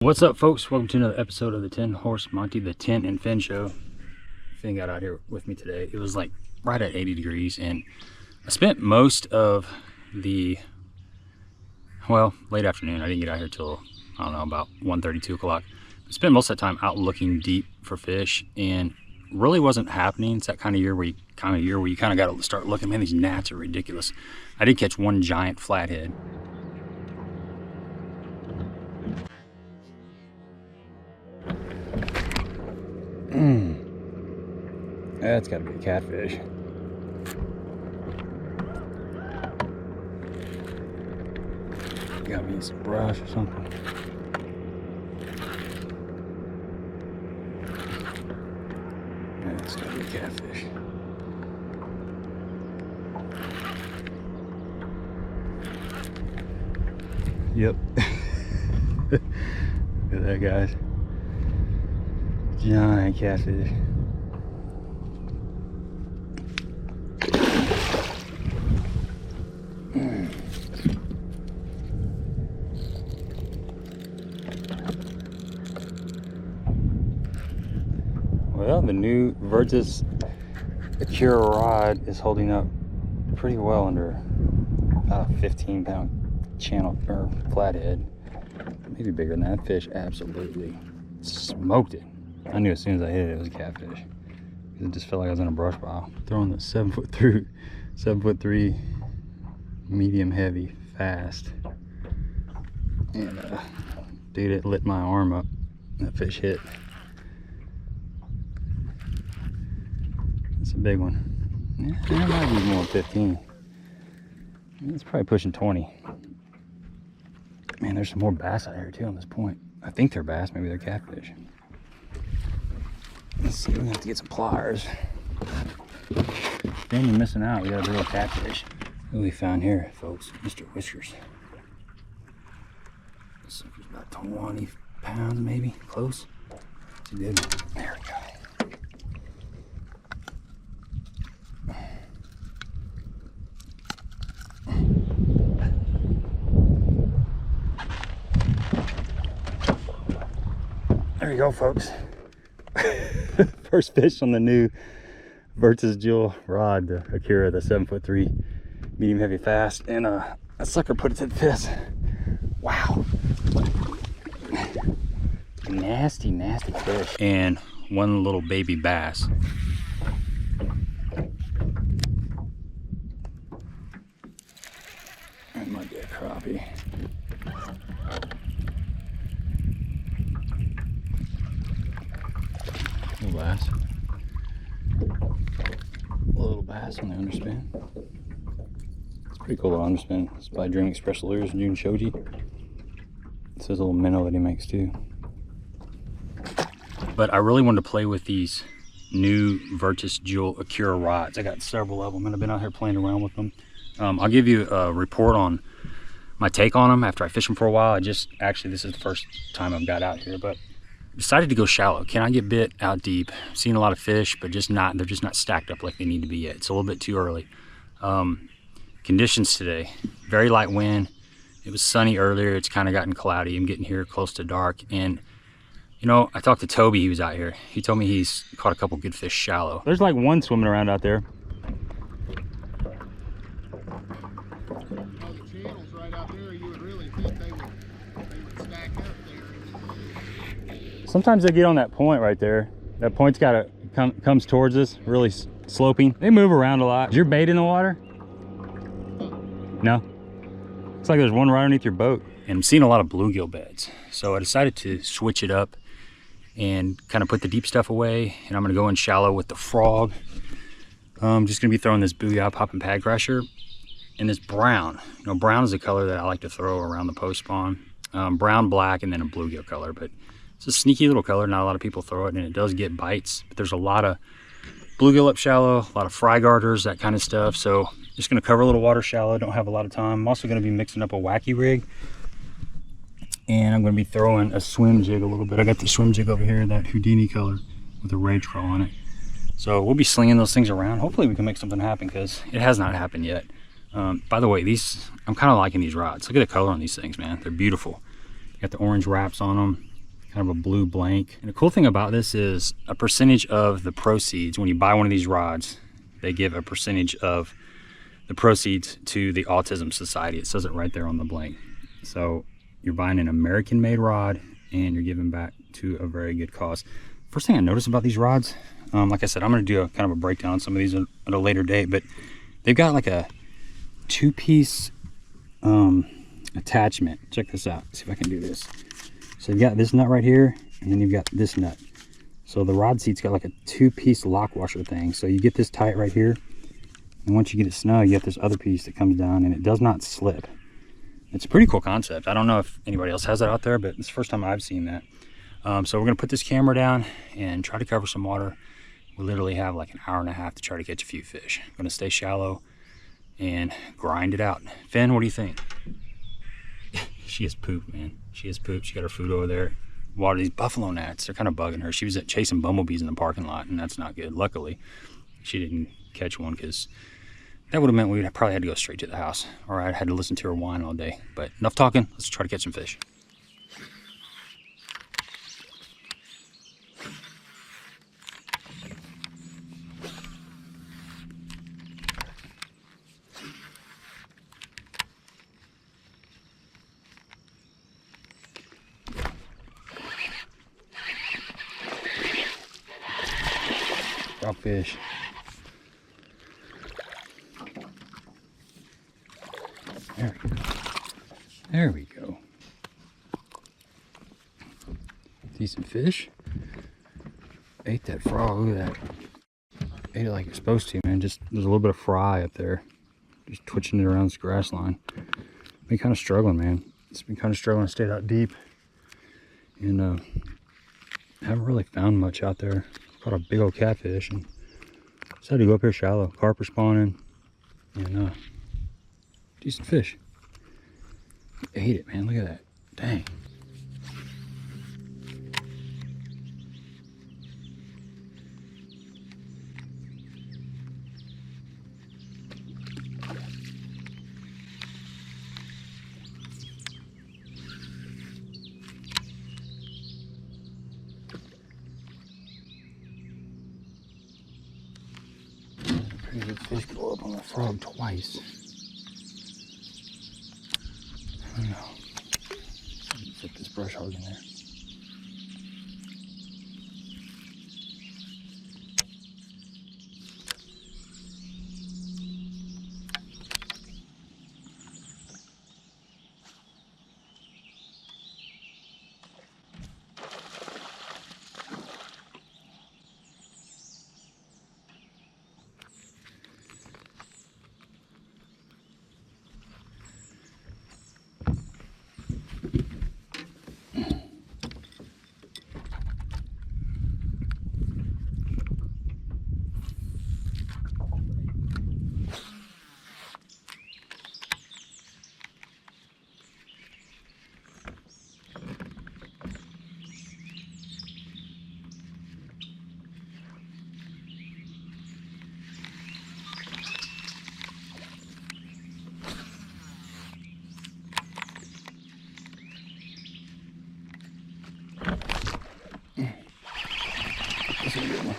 What's up, folks? Welcome to another episode of the 10 Horse Monty, the Tent and Fin Show. Finn got out here with me today. It was like right at 80 degrees, and I spent most of the, well, late afternoon. I didn't get out here till, I don't know, about 1:30, 2 o'clock. I spent most of the time out looking deep for fish, and really wasn't happening. It's that kind of year where you kind of got to start looking. Man, these gnats are ridiculous. I did catch one giant flathead. That's got to be a catfish. Got me some brush or something. That's got to be a catfish. Yep. Look at that, guys. Giant catfish. Well, the new Hawgz Custom rod is holding up pretty well under about a 15-pound channel or flathead. Maybe bigger than that. Fish absolutely smoked it. I knew as soon as I hit it, it was a catfish. It just felt like I was in a brush pile. Throwing the 7'3" medium heavy fast. And dude, it lit my arm up. That fish hit. It's a big one. Yeah, it might be more than 15. It's probably pushing 20. Man, there's some more bass out here too on this point. I think they're bass, maybe they're catfish. Let's see, we're gonna have to get some pliers. Then you're missing out, we got a big old catfish. What we found here, folks, Mr. Whiskers. This sucker's about 20 pounds maybe, close. It's a good one. There we go. There you go, folks. First fish on the new Hawgz Jewel rod, the Akira, the 7'3" medium heavy fast, and that sucker put it to the fist. Wow. Nasty, nasty fish. And one little baby bass. That might be a crappie. Little bass. A little bass on the underspin. It's pretty cool little underspin. It's by Dream Express Lures, June Shoji. It's his little minnow that he makes too. But I really wanted to play with these new Hawgz Jewel Akira rods. I got several of them and I've been out here playing around with them. I'll give you a report on my take on them after I fish them for a while. Actually, this is the first time I've got out here, but decided to go shallow. Can I get bit out deep? Seen a lot of fish, but they're just not stacked up like they need to be yet. It's a little bit too early. Conditions today, very light wind. It was sunny earlier. It's kind of gotten cloudy. I'm getting here close to dark. And you know, I talked to Toby, he was out here. He told me he's caught a couple good fish shallow. There's like one swimming around out there. Sometimes they get on that point right there. That point's comes towards us, really sloping. They move around a lot. Is your bait in the water? No? Looks like there's one right underneath your boat. And I'm seeing a lot of bluegill beds. So I decided to switch it up and kind of put the deep stuff away. And I'm gonna go in shallow with the frog. I'm just gonna be throwing this Booyah Poppin' Pad Crusher and this brown. You know, brown is a color that I like to throw around the post spawn. Brown, black, and then a bluegill color. But it's a sneaky little color. Not a lot of people throw it, and it does get bites. But there's a lot of bluegill up shallow, a lot of fry garters, that kind of stuff. So just gonna cover a little water shallow. Don't have a lot of time. I'm also gonna be mixing up a wacky rig, and I'm gonna be throwing a swim jig a little bit. I got the swim jig over here, that Houdini color with a rage crawl on it. So we'll be slinging those things around. Hopefully we can make something happen, because it has not happened yet. By the way, I'm kind of liking these rods. Look at the color on these things, man. They're beautiful. Got the orange wraps on them. kind of a blue blank. And the cool thing about this is a percentage of the proceeds, when you buy one of these rods, they give a percentage of the proceeds to the Autism Society. It says it right there on the blank. So you're buying an American-made rod and you're giving back to a very good cause. First thing I noticed about these rods, like I said, I'm going to do a kind of a breakdown on some of these at a later date, but they've got like a two-piece attachment. Check this out. See if I can do this. So you've got this nut right here, and then you've got this nut. So the rod seat's got like a two-piece lock washer thing. So you get this tight right here, and once you get it snug, you get this other piece that comes down, and it does not slip. It's a pretty cool concept. I don't know if anybody else has that out there, but it's the first time I've seen that. So we're gonna put this camera down and try to cover some water. We literally have like an hour and a half to try to catch a few fish. I'm gonna stay shallow and grind it out. Finn, what do you think? She has poop, man. She has poop. She got her food over there. Water, these buffalo gnats, they're kind of bugging her. She was chasing bumblebees in the parking lot, and that's not good. Luckily, she didn't catch one, because that would have meant we would probably had to go straight to the house, or I had to listen to her whine all day. But enough talking. Let's try to catch some fish. Drop fish. There we go. There we go. Decent fish. Ate that frog. Look at that. Ate it like you're supposed to, man. Just there's a little bit of fry up there. Just twitching it around this grass line. Been kind of struggling, man. It's been kind of struggling to stay that deep. And haven't really found much out there. Caught a big old catfish and just had to go up here shallow. Carp are spawning and decent fish. Ate it, man. Look at that. Dang. Pretty good fish blow up on the frog twice. I don't know. Flip this brush hog in there. That's a good one.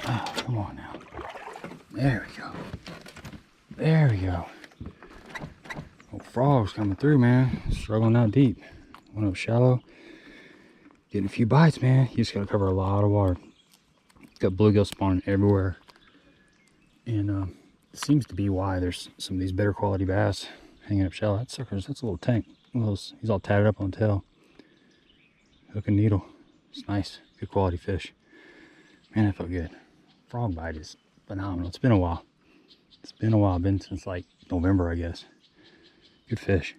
Oh, come on now. There we go. There we go. Oh, frogs coming through, man. Struggling out deep. Went up shallow. Getting a few bites, man. You just gotta cover a lot of water. Got bluegill spawning everywhere. And it seems to be why there's some of these better quality bass hanging up shallow. That sucker's, that's a little tank. He's all tatted up on the tail. Hook and needle. It's nice. Good quality fish. Man, that felt good. Frog bite is phenomenal. It's been a while. It's been a while. Been since like November, I guess. Good fish.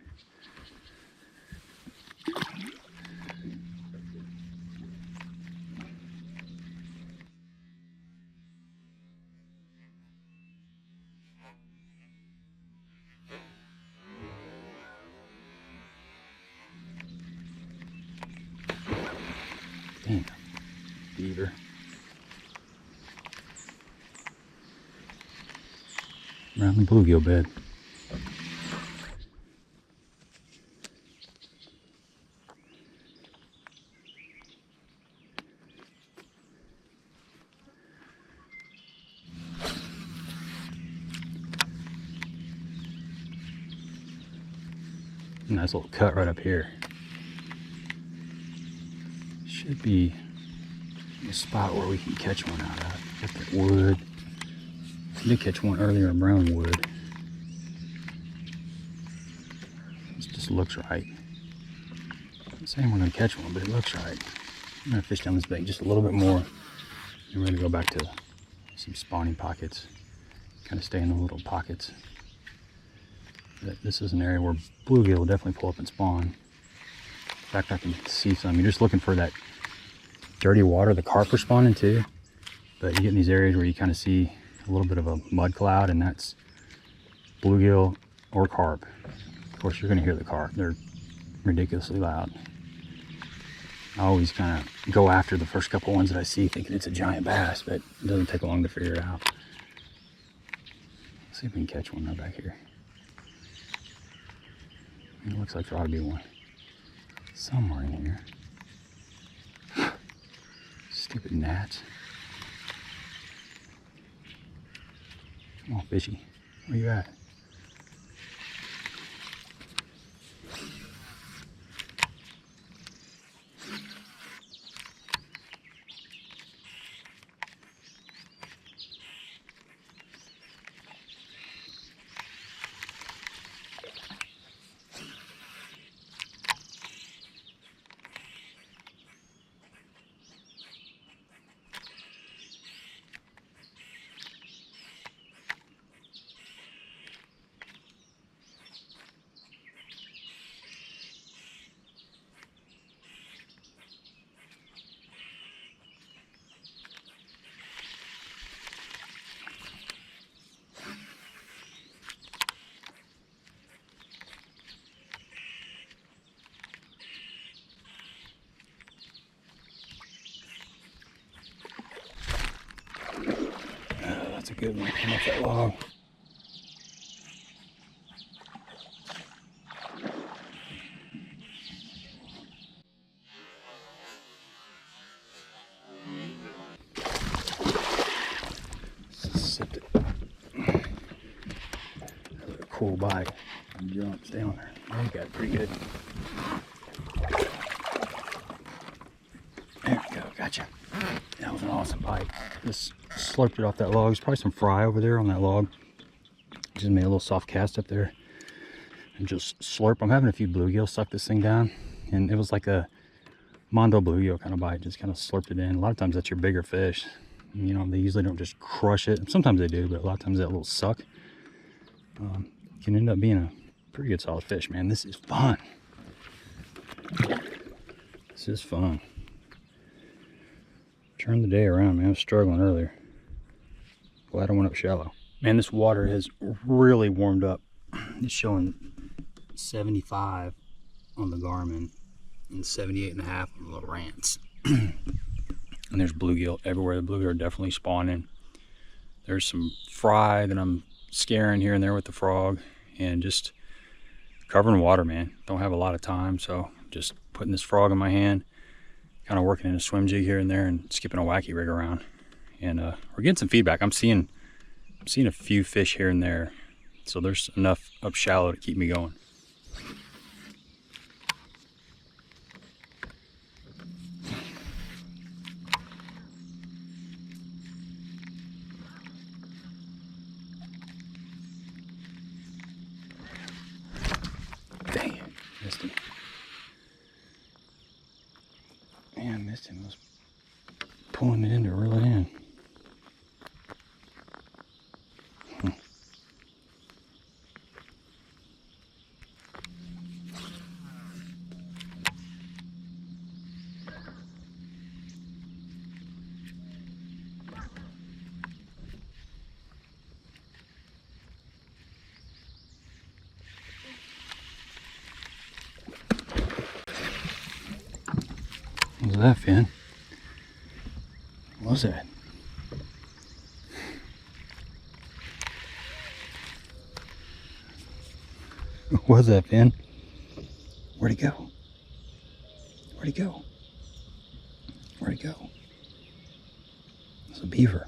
around the bluegill bed. Nice little cut right up here. Should be a spot where we can catch one out of. Got that wood. I did catch one earlier in brown wood. This just looks right. I'm not saying we're gonna catch one, but it looks right. I'm gonna fish down this bank just a little bit more. And we're gonna go back to some spawning pockets. Kind of stay in the little pockets. This is an area where bluegill will definitely pull up and spawn. In fact, I can see some. You're just looking for that dirty water. The carp are spawning too, but you get in these areas where you kind of see a little bit of a mud cloud, and that's bluegill or carp. Of course, you're going to hear the carp. They're ridiculously loud. I always kind of go after the first couple ones that I see thinking it's a giant bass, but it doesn't take long to figure it out. Let's see if we can catch one right back here. It looks like there ought to be one somewhere in here. Stupid gnats. Come on, fishy. Where you at? That's a good one. Come off that log. Sipped it. That's a cool bite. Jump, stay on there. Oh, you got it pretty good. There we go, gotcha. That was an awesome bite. Just slurped it off that log. There's probably some fry over there on that log. Just made a little soft cast up there. And just slurp. I'm having a few bluegill suck this thing down. And it was like a Mondo bluegill kind of bite. Just kind of slurped it in. A lot of times that's your bigger fish. You know, they usually don't just crush it. Sometimes they do, but a lot of times that little suck can end up being a pretty good solid fish, man. This is fun. This is fun. Turn the day around, man. I was struggling earlier. Glad I went up shallow. Man, this water has really warmed up. It's showing 75 on the Garmin and 78.5 on the little Rants. And there's bluegill everywhere. The bluegill are definitely spawning. There's some fry that I'm scaring here and there with the frog, and just covering water, man. Don't have a lot of time, so just putting this frog in my hand, kind of working in a swim jig here and there, and skipping a wacky rig around. And we're getting some feedback. I'm seeing a few fish here and there, so there's enough up shallow to keep me going. Dang it, missed him. Man, I missed him. I was pulling it in to reel it in. What was that, Finn? What was that? What was that, Finn? Where'd he go? Where'd he go? Where'd he go? It's a beaver.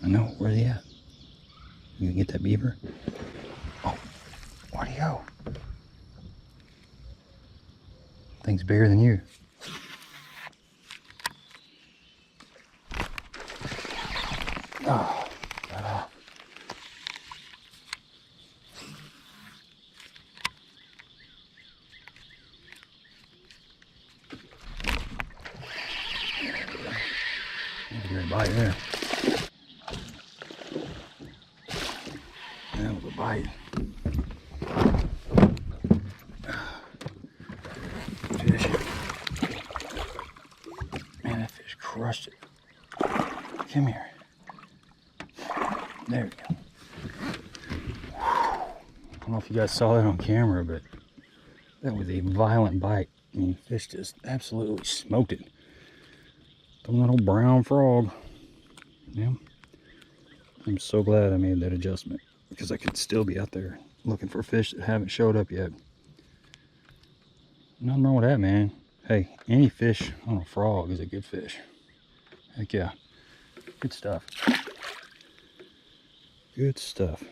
I know. Where's he at? You gonna get that beaver? Oh, where'd he go? Thing's bigger than you. Oh, got off. Great bite there. That was a bite. Fish. Man, that fish crushed it. Come here. There we go. I don't know if you guys saw that on camera, but that was a violent bite. I mean, fish just absolutely smoked it. Some little brown frog. Yeah. I'm so glad I made that adjustment because I could still be out there looking for fish that haven't showed up yet. Nothing wrong with that, man. Hey, any fish on a frog is a good fish. Heck yeah. Good stuff. Good stuff.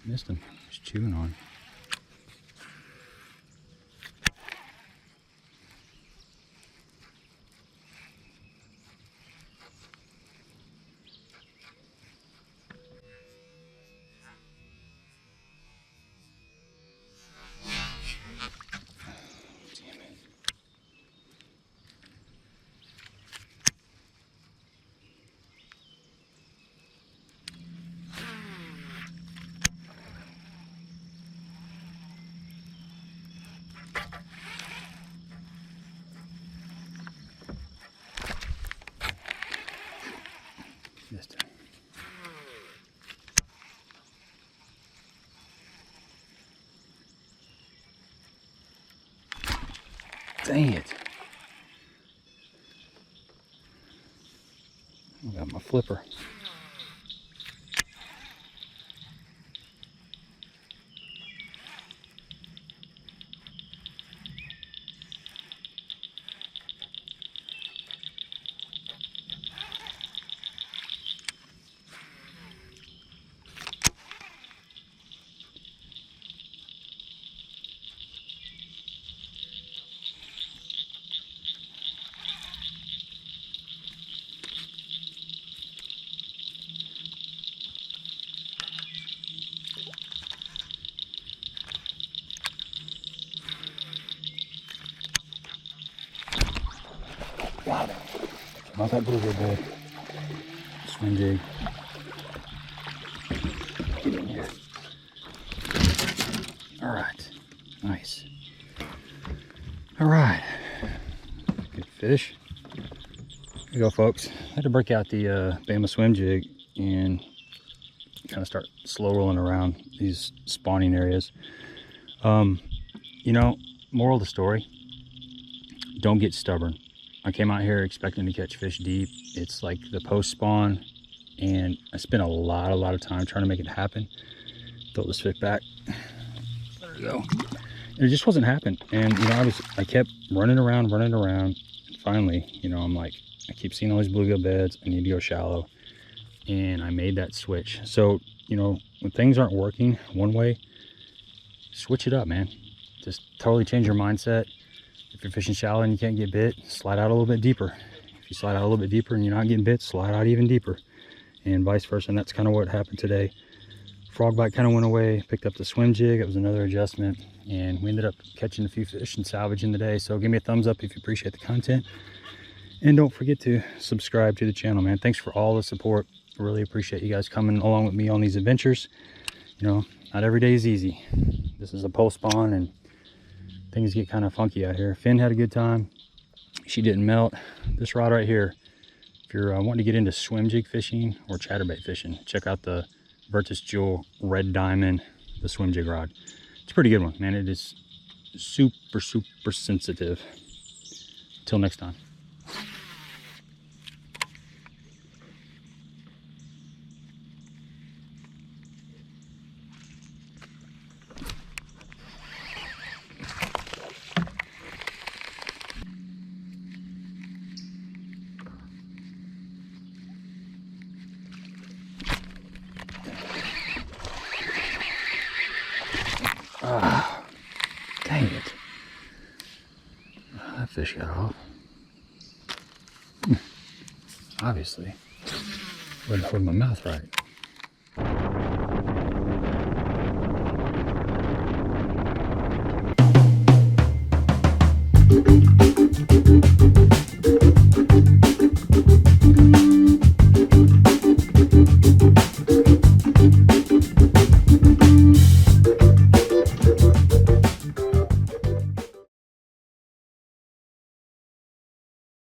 Missed him. He's chewing on. Missed him. Dang it. I got my flipper. Wow. Not that bluegill bed. Swing jig. Get in here. Alright. Nice. Alright. Good fish. Here you go, folks. I had to break out the Bama swim jig and kind of start slow rolling around these spawning areas. You know, moral of the story, don't get stubborn. I came out here expecting to catch fish deep. It's like the post spawn, and I spent a lot of time trying to make it happen. Throw this fish back. There we go. And it just wasn't happening. And you know, I kept running around. And finally, you know, I'm like, I keep seeing all these bluegill beds. I need to go shallow. and I made that switch. So, you know, when things aren't working one way, switch it up, man. Just totally change your mindset. If you're fishing shallow and you can't get bit, slide out a little bit deeper. If you slide out a little bit deeper and you're not getting bit, slide out even deeper, and vice versa. And that's kind of what happened today. Frog bite kind of went away, picked up the swim jig. It was another adjustment, and we ended up catching a few fish and salvaging the day. So give me a thumbs up if you appreciate the content, and don't forget to subscribe to the channel, man. Thanks for all the support. I really appreciate you guys coming along with me on these adventures. You know, not every day is easy. This is a post spawn and things get kind of funky out here. Finn had a good time. She didn't melt. This rod right here, if you're wanting to get into swim jig fishing or chatterbait fishing, check out the Virtus Jewel Red Diamond, the swim jig rod. It's a pretty good one, man. It is super, super sensitive. Until next time. Ah, dang it. That fish got off. Obviously. Wouldn't hold my mouth right.